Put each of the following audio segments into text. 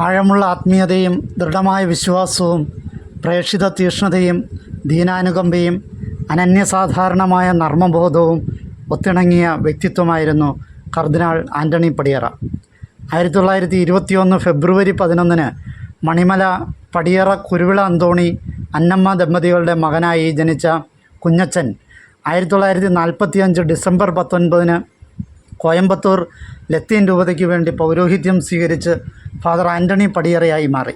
ആഴമുള്ള ആത്മീയതയും ദൃഢമായ വിശ്വാസവും പ്രേക്ഷിത തീക്ഷ്ണതയും ദീനാനുകമ്പയും അനന്യസാധാരണമായ നർമ്മബോധവും ഒത്തിണങ്ങിയ വ്യക്തിത്വമായിരുന്നു കർദിനാൾ ആൻ്റണി പടിയറ. 1921 ഫെബ്രുവരി 11 മണിമല പടിയറ കുരുവിള അന്തോണി അന്നമ്മ ദമ്പതികളുടെ മകനായി ജനിച്ച കുഞ്ഞച്ചൻ 1945 ഡിസംബർ 19 കോയമ്പത്തൂർ ലത്തീൻ രൂപതയ്ക്ക് വേണ്ടി പൗരോഹിത്യം സ്വീകരിച്ച് ഫാദർ ആൻ്റണി പടിയറയായി മാറി.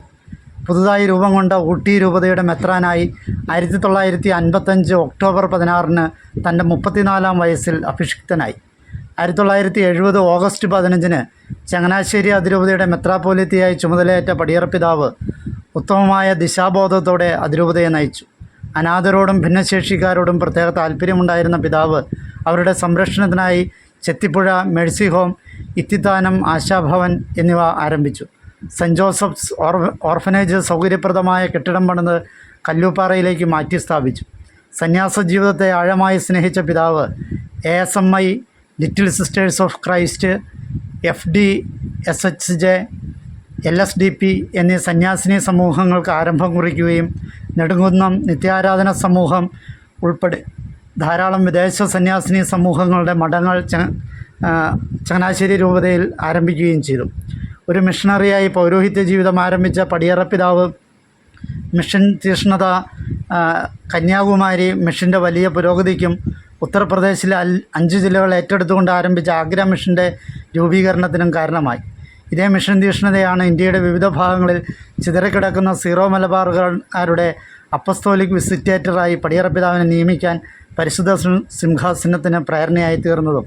പുതുതായി രൂപം കൊണ്ട ഊട്ടി രൂപതയുടെ മെത്രാനായി 1955 ഒക്ടോബർ 16 തൻ്റെ 34-ാം വയസ്സിൽ അഭിഷിക്തനായി. 1970 ഓഗസ്റ്റ് 15 ചങ്ങനാശ്ശേരി അതിരൂപതയുടെ മെത്രാപ്പോലിത്തയായി ചുമതലയേറ്റ പടിയറ പിതാവ് ഉത്തമമായ ദിശാബോധത്തോടെ അതിരൂപതയെ നയിച്ചു. അനാഥരോടും ഭിന്നശേഷിക്കാരോടും പ്രത്യേക താല്പര്യമുണ്ടായിരുന്ന പിതാവ് അവരുടെ സംരക്ഷണത്തിനായി ചെത്തിപ്പുഴ മേഴ്സി ഹോം, ഇത്തിത്താനം ആശാഭവൻ എന്നിവ ആരംഭിച്ചു. സെൻറ്റ് ജോസഫ്സ് ഓർഫനേജ് സൗകര്യപ്രദമായ കെട്ടിടം പണിത് കല്ലൂപ്പാറയിലേക്ക് മാറ്റി സ്ഥാപിച്ചു. സന്യാസ ജീവിതത്തെ ആഴമായി സ്നേഹിച്ച പിതാവ് ASMI, little sisters of Christ, FDSHJ, LSDP എന്നീ സന്യാസിനി സമൂഹങ്ങൾക്ക് ആരംഭം കുറിക്കുകയും നെടുങ്കുന്നം നിത്യാരാധന സമൂഹം ഉൾപ്പെടെ ധാരാളം വിദേശ സന്യാസിനി സമൂഹങ്ങളുടെ മഠങ്ങൾ ചങ്ങനാശ്ശേരി രൂപതയിൽ ആരംഭിക്കുകയും ചെയ്തു. ഒരു മിഷണറിയായി പൗരോഹിത്യ ജീവിതം ആരംഭിച്ച പടിയറ പിതാവ് മിഷൻ തീക്ഷ്ണത കന്യാകുമാരി മിഷൻ്റെ വലിയ പുരോഗതിക്കും ഉത്തർപ്രദേശിലെ 5 ജില്ലകൾ ഏറ്റെടുത്തുകൊണ്ട് ആരംഭിച്ച ആഗ്ര മിഷൻ്റെ രൂപീകരണത്തിനും കാരണമായി. ഇതേ മിഷൻ തീക്ഷ്ണതയാണ് ഇന്ത്യയുടെ വിവിധ ഭാഗങ്ങളിൽ ചിതറിക്കിടക്കുന്ന സീറോ മലബാറുകാരുടെ അപ്പസ്തോലിക് വിസിറ്റേറ്ററായി പടിയറ പിതാവിനെ നിയമിക്കാൻ പരിശുദ്ധ സിംഹാസനത്തിന് പ്രേരണയായി തീർന്നതും.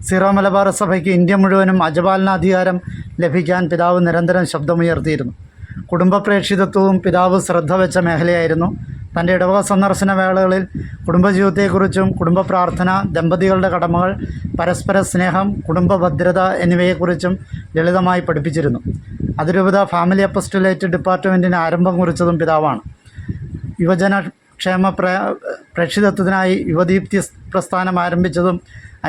സീറോ മലബാർ സഭയ്ക്ക് ഇന്ത്യ മുഴുവനും അജപാലനാധികാരം ലഭിക്കാൻ പിതാവ് നിരന്തരം ശബ്ദമുയർത്തിയിരുന്നു. കുടുംബ പ്രേക്ഷിതത്വവും പിതാവ് ശ്രദ്ധ വെച്ച മേഖലയായിരുന്നു. തൻ്റെ ഇടവക സന്ദർശന വേളകളിൽ കുടുംബജീവിതത്തെക്കുറിച്ചും കുടുംബ പ്രാർത്ഥന, ദമ്പതികളുടെ കടമകൾ, പരസ്പര സ്നേഹം, കുടുംബ ഭദ്രത എന്നിവയെക്കുറിച്ചും ലളിതമായി പഠിപ്പിച്ചിരുന്നു. അതിരൂപത ഫാമിലി അപ്പസ്റ്റലേറ്റ് ഡിപ്പാർട്ട്മെൻറ്റിന് ആരംഭം കുറിച്ചതും പിതാവാണ്. യുവജനക്ഷേമ പ്രേക്ഷിതത്വത്തിനായി യുവദീപ്തി പ്രസ്ഥാനം ആരംഭിച്ചതും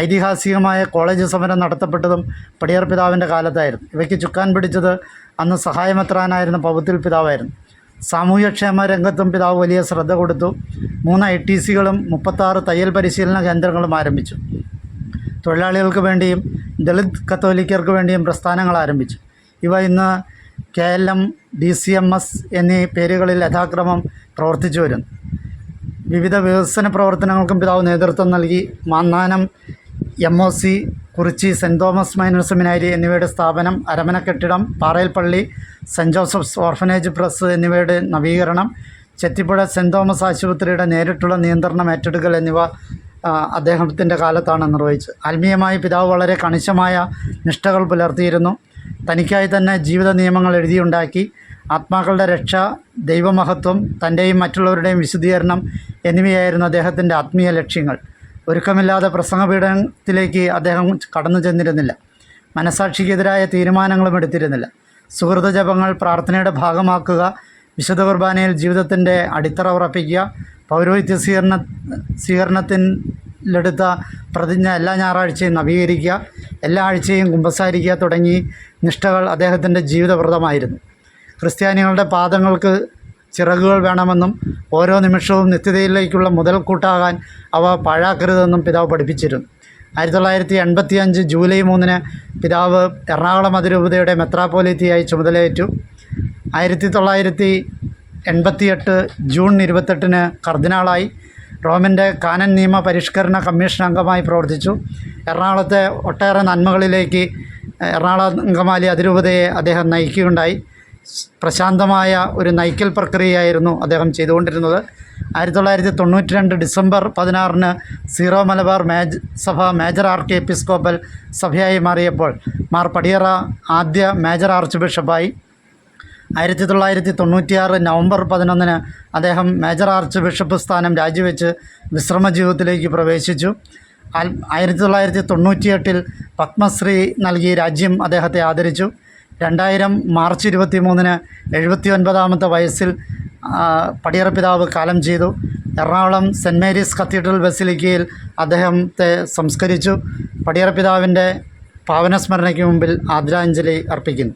ഐതിഹാസികമായ കോളേജ് സമരം നടത്തപ്പെട്ടതും പടിയറ പിതാവിൻ്റെ കാലത്തായിരുന്നു. ഇവയ്ക്ക് ചുക്കാൻ പിടിച്ചത് അന്ന് സഹായമെത്രാനായിരുന്ന പൗത്തിൽ പിതാവായിരുന്നു. സാമൂഹ്യക്ഷേമ രംഗത്തും പിതാവ് വലിയ ശ്രദ്ധ കൊടുത്തു. 3 ITCകളും 36 തയ്യൽ പരിശീലന കേന്ദ്രങ്ങളും ആരംഭിച്ചു. തൊഴിലാളികൾക്ക് വേണ്ടിയും ദളിത് കത്തോലിക്കർക്ക് വേണ്ടിയും പ്രസ്ഥാനങ്ങൾ ആരംഭിച്ചു. ഇവ ഇന്ന് KLM, DCMS എന്നീ പേരുകളിൽ യഥാക്രമം പ്രവർത്തിച്ചു വരുന്നു. വിവിധ വികസന പ്രവർത്തനങ്ങൾക്കും പിതാവ് നേതൃത്വം നൽകി. Mannanam MOC, Kurichi Saint Thomas Minor Seminary എന്നിവയുടെ സ്ഥാപനം, അരമന കെട്ടിടം, പാറയിൽ പള്ളി, സെൻറ്റ് ജോസഫ്സ് ഓർഫനേജ് പ്രസ് എന്നിവയുടെ നവീകരണം, ചെത്തിപ്പുഴ സെൻറ്റ് തോമസ് ആശുപത്രിയുടെ നേരിട്ടുള്ള നിയന്ത്രണം ഏറ്റെടുക്കൽ എന്നിവ അദ്ദേഹത്തിൻ്റെ കാലത്താണ് നിർവഹിച്ചത്. ആത്മീയമായി പിതാവ് വളരെ കണിശമായ നിഷ്ഠകൾ പുലർത്തിയിരുന്നു. തനിക്കായി തന്നെ ജീവിത നിയമങ്ങൾ എഴുതിയുണ്ടാക്കി. ആത്മാക്കളുടെ രക്ഷ, ദൈവമഹത്വം, തൻ്റെയും മറ്റുള്ളവരുടെയും വിശുദ്ധീകരണം എന്നിവയായിരുന്നു അദ്ദേഹത്തിൻ്റെ ആത്മീയ ലക്ഷ്യങ്ങൾ. ഒരുക്കമില്ലാതെ പ്രസംഗപീഠത്തിലേക്ക് അദ്ദേഹം കടന്നു ചെന്നിരുന്നില്ല. മനസാക്ഷിക്കെതിരായ തീരുമാനങ്ങളും എടുത്തിരുന്നില്ല. സുഹൃത ജപങ്ങൾ പ്രാർത്ഥനയുടെ ഭാഗമാക്കുക, വിശുദ്ധ കുർബാനയിൽ ജീവിതത്തിൻ്റെ അടിത്തറ ഉറപ്പിക്കുക, പൗരോഹിത്യ സ്വീകരണത്തിലെടുത്ത പ്രതിജ്ഞ എല്ലാ ഞായറാഴ്ചയും നവീകരിക്കുക, എല്ലാ ആഴ്ചയും കുമ്പസാരിക്കുക തുടങ്ങി നിഷ്ഠകൾ അദ്ദേഹത്തിൻ്റെ ജീവിതവ്രതമായിരുന്നു. ക്രിസ്ത്യാനികളുടെ പാദങ്ങൾക്ക് ചിറകുകൾ വേണമെന്നും ഓരോ നിമിഷവും നിത്യതയിലേക്കുള്ള മുതൽക്കൂട്ടാകാൻ അവ പാഴാക്കരുതെന്നും പിതാവ് പഠിപ്പിച്ചിരുന്നു. 1985 ജൂലൈ 3 പിതാവ് എറണാകുളം അതിരൂപതയുടെ മെത്രാപ്പോലിത്തയായി ചുമതലയേറ്റു. 1988 ജൂൺ 28 കർദിനാളായി. റോമിൻ്റെ കാനൻ നിയമ പരിഷ്കരണ കമ്മീഷൻ അംഗമായി പ്രവർത്തിച്ചു. എറണാകുളത്തെ ഒട്ടേറെ നന്മകളിലേക്ക് എറണാകുളം അങ്കമാലി അതിരൂപതയെ അദ്ദേഹം നയിക്കുകയുണ്ടായി. പ്രശാന്തമായ ഒരു നയിക്കൽ പ്രക്രിയയായിരുന്നു അദ്ദേഹം ചെയ്തുകൊണ്ടിരുന്നത്. 1992 ഡിസംബർ 16 സീറോ മലബാർ സഭ മേജർ ആർക്കി എപ്പിസ്കോപ്പൽ സഭയായി മാറിയപ്പോൾ മാർ പടിയറ ആദ്യ മേജർ ആർച്ച് ബിഷപ്പായി. 1996 നവംബർ 11 അദ്ദേഹം മേജർ ആർച്ച് ബിഷപ്പ് സ്ഥാനം രാജിവെച്ച് വിശ്രമ ജീവിതത്തിലേക്ക് പ്രവേശിച്ചു. 1998 പത്മശ്രീ നൽകി രാജ്യം അദ്ദേഹത്തെ ആദരിച്ചു. 2000 മാർച്ച് 23 79-ാമത്തെ വയസ്സിൽ പടിയറ പിതാവ് കാലം ചെയ്തു. എറണാകുളം സെൻറ്റ് മേരീസ് കത്തീഡ്രൽ ബസിലിക്കയിൽ അദ്ദേഹത്തെ സംസ്കരിച്ചു. പടിയറ പിതാവിൻ്റെ പാവനസ്മരണയ്ക്ക് മുമ്പിൽ ആദരാഞ്ജലി അർപ്പിക്കുന്നു.